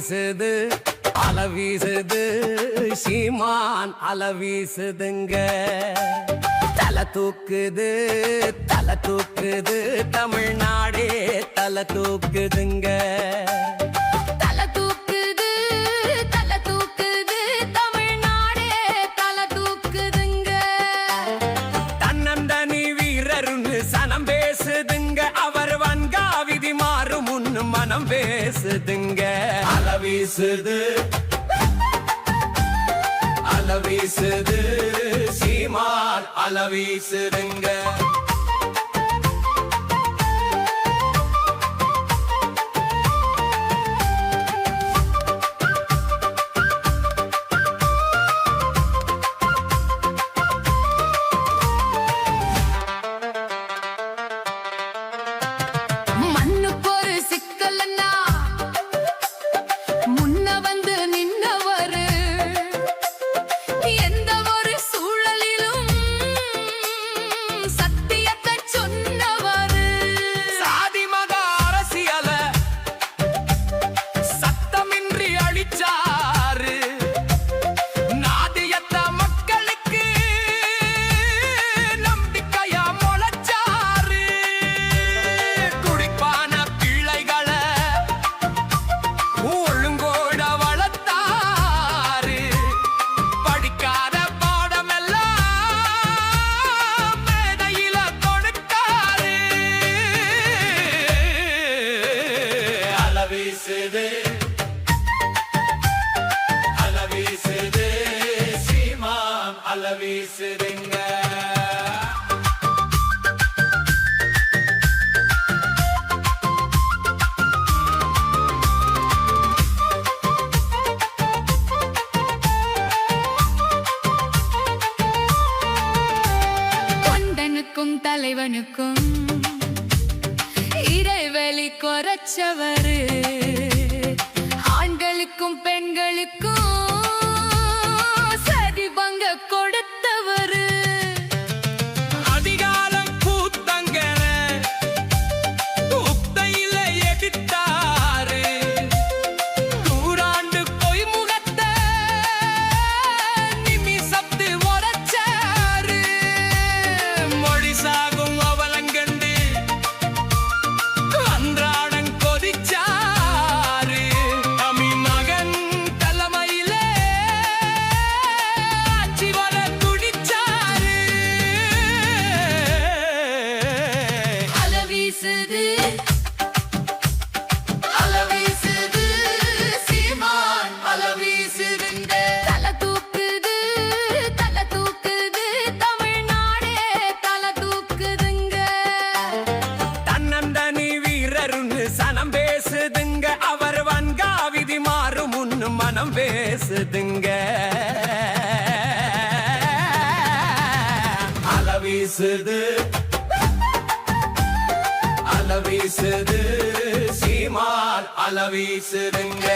வீசுது அலை வீசுது சீமான் அலை வீசுதுங்க தலை தூக்குது தமிழ்நாடே தலை தூக்குதுங்க தலை தூக்குது தமிழ்நாடே தலை தூக்குதுங்க தன்னந்தனி வீரருன்னு சனம் பேசுதுங்க அவர் வன்காவிதி மாறும் முன்னு மனம் பேசுதுங்க அலை வீசுது சீமான் அலை வீசுதுங்க அலை வீசுது சீமான் அலை வீசுதுங்க கொண்டனுக்கும் தலைவனுக்கும் இறைவெளி குறைச்சவரு ஆண்களுக்கும் பெண்களுக்கும் சதி பங்க கொடுத்தவரு அதிகாரம் கூத்தங்க உத்தையில எதிர்த்தாரு நூறாண்டு பொய் முகத்தை நிமிஷத்து உரைச்சாரு மொழி சாகும் அவலங்கண்டு அன்றாடம் கொதிச்சாரு தமிழ் மகன் தலைமையிலே ஆட்சி வர துடிச்சாரு அலை வீசுது சீமான் அலை வீசுதுங்க தலை தூக்குது தமிழ்நாடே தலை தூக்குதுங்க தன்னந்தனி வீரருன்னு சனம் பேசுதுங்க அவர் வன்காவிதி மாறும் முன்னு மனம் பேசுதுங்க அலை வீசுது சீமான் அலை வீசுதுங்க